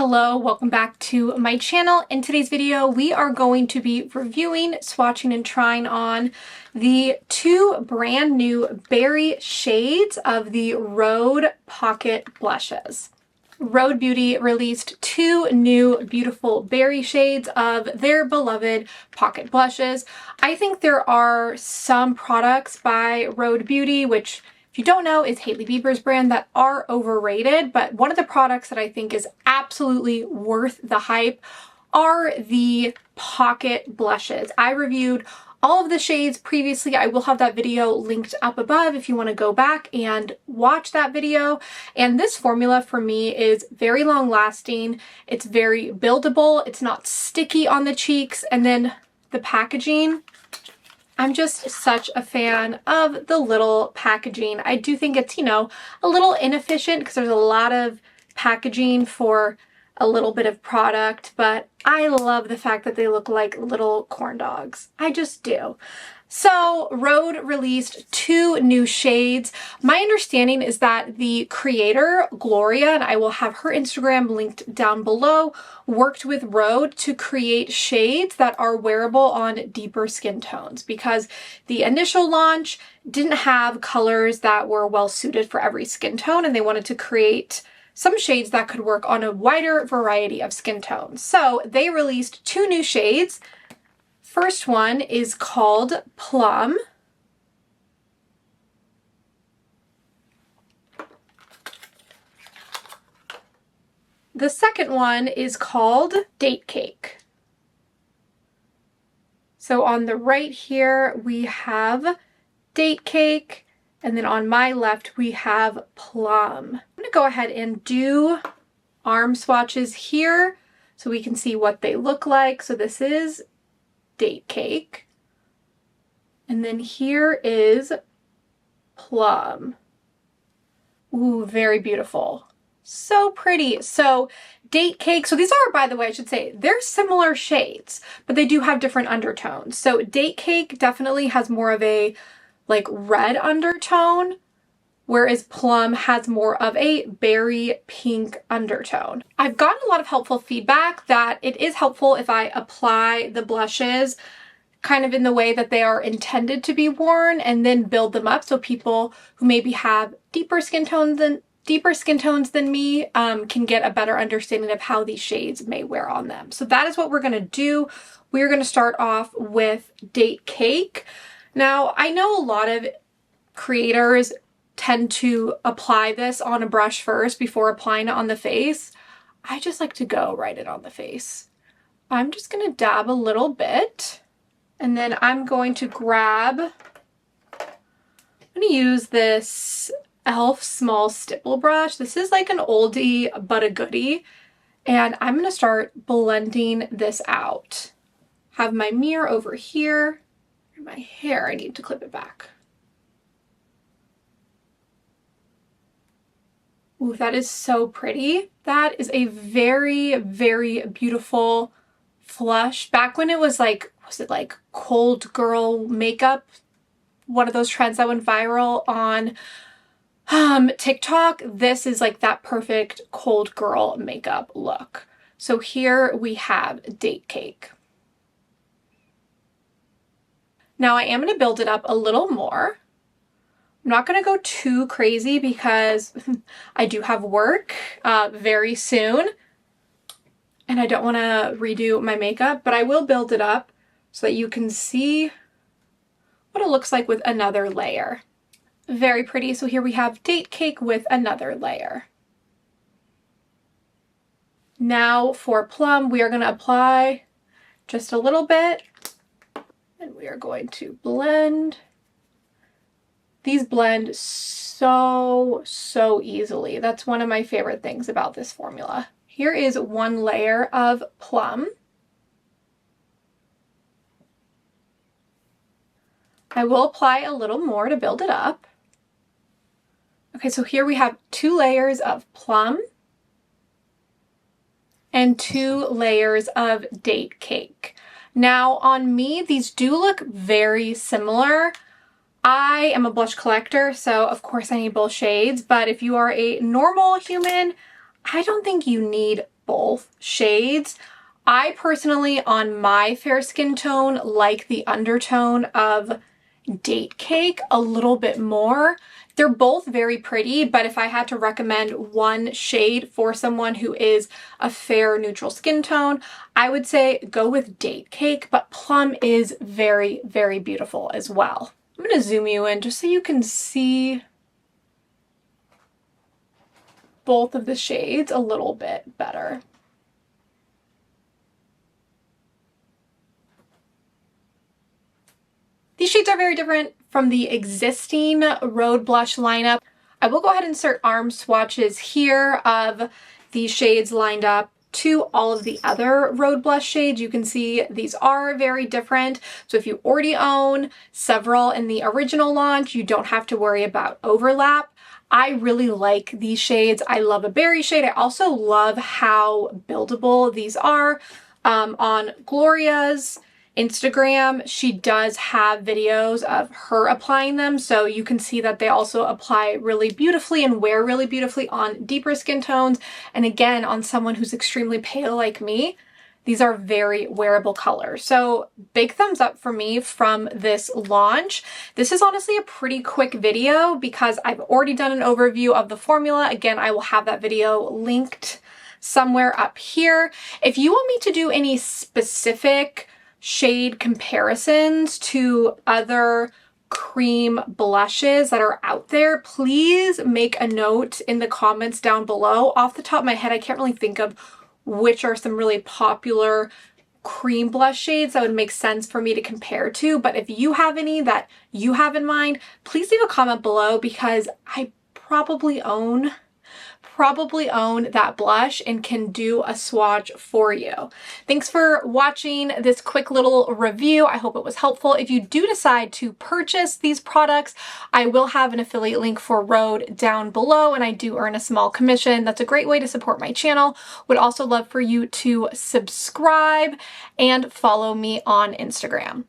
Hello, welcome back to my channel. In today's video, we are going to be reviewing, swatching, and trying on the two brand new berry shades of the Rhode Pocket Blushes. Rhode Beauty released two new beautiful berry shades of their beloved pocket blushes. I think there are some products by Rhode Beauty, which if you don't know, is Hailey Bieber's brand, that are overrated, but one of the products that I think is absolutely worth the hype are the pocket blushes. I reviewed all of the shades previously. I will have that video linked up above if you want to go back and watch that video. And this formula for me is very long lasting. It's very buildable. It's not sticky on the cheeks. And then the packaging, I'm just such a fan of the little packaging. I do think it's, a little inefficient because there's a lot of packaging for a little bit of product, but I love the fact that they look like little corn dogs. I just do. So Rhode released two new shades. My understanding is that the creator, Gloria, and I will have her Instagram linked down below, worked with Rhode to create shades that are wearable on deeper skin tones, because the initial launch didn't have colors that were well suited for every skin tone, and they wanted to create some shades that could work on a wider variety of skin tones. So they released two new shades. First one is called Plum. The second one is called Date Cake. So on the right here, we have Date Cake, and then on my left, we have Plum. I'm gonna go ahead and do arm swatches here so we can see what they look like. So this is Date Cake. And then here is Plum. Ooh, very beautiful. So pretty. So Date Cake, so these are, by the way, I should say, they're similar shades, but they do have different undertones. So Date Cake definitely has more of a like red undertone, whereas Plum has more of a berry pink undertone. I've gotten a lot of helpful feedback that it is helpful if I apply the blushes kind of in the way that they are intended to be worn and then build them up, so people who maybe have deeper skin tones than me can get a better understanding of how these shades may wear on them. So that is what we're gonna do. We're gonna start off with Date Cake. Now, I know a lot of creators tend to apply this on a brush first before applying it on the face. I just like to go right in on the face. I'm just gonna dab a little bit, and then I'm going to use this e.l.f. small stipple brush. This is like an oldie but a goodie, and I'm gonna start blending this out. Have my mirror over here. My hair, I need to clip it back. Ooh, that is so pretty. That is a very, very beautiful flush. Back when it was like, was it like cold girl makeup? One of those trends that went viral on TikTok. This is like that perfect cold girl makeup look. So here we have Date Cake. Now I am going to build it up a little more. I'm not going to go too crazy because I do have work very soon and I don't want to redo my makeup, but I will build it up so that you can see what it looks like with another layer. Very pretty. So here we have Date Cake with another layer. Now for Plum, we are going to apply just a little bit. And we are going to blend. These blend so easily. That's one of my favorite things about this formula. Here is one layer of Plum. I will apply a little more to build it up. Okay, so here we have two layers of Plum and two layers of Date Cake. Now on me, these do look very similar. I am a blush collector, so of course I need both shades, but if you are a normal human, I don't think you need both shades. I personally, on my fair skin tone, like the undertone of Date Cake a little bit more. They're both very pretty, but if I had to recommend one shade for someone who is a fair neutral skin tone, I would say go with Date Cake, but Plum is very, very beautiful as well. I'm going to zoom you in just so you can see both of the shades a little bit better. These shades are very different from the existing Rhode blush lineup. I will go ahead and insert arm swatches here of these shades lined up to all of the other Rhode blush shades. You can see these are very different. So if you already own several in the original launch, you don't have to worry about overlap. I really like these shades. I love a berry shade. I also love how buildable these are. On Gloria's Instagram, she does have videos of her applying them, so you can see that they also apply really beautifully and wear really beautifully on deeper skin tones. And again, on someone who's extremely pale like me, these are very wearable colors. So big thumbs up for me from this launch. This is honestly a pretty quick video because I've already done an overview of the formula. Again, I will have that video linked somewhere up here. If you want me to do any specific shade comparisons to other cream blushes that are out there, please make a note in the comments down below. Off the top of my head, I can't really think of which are some really popular cream blush shades that would make sense for me to compare to, but if you have any that you have in mind, please leave a comment below because I probably own that blush and can do a swatch for you. Thanks for watching this quick little review. I hope it was helpful. If you do decide to purchase these products, I will have an affiliate link for Rhode down below, and I do earn a small commission. That's a great way to support my channel. Would also love for you to subscribe and follow me on Instagram.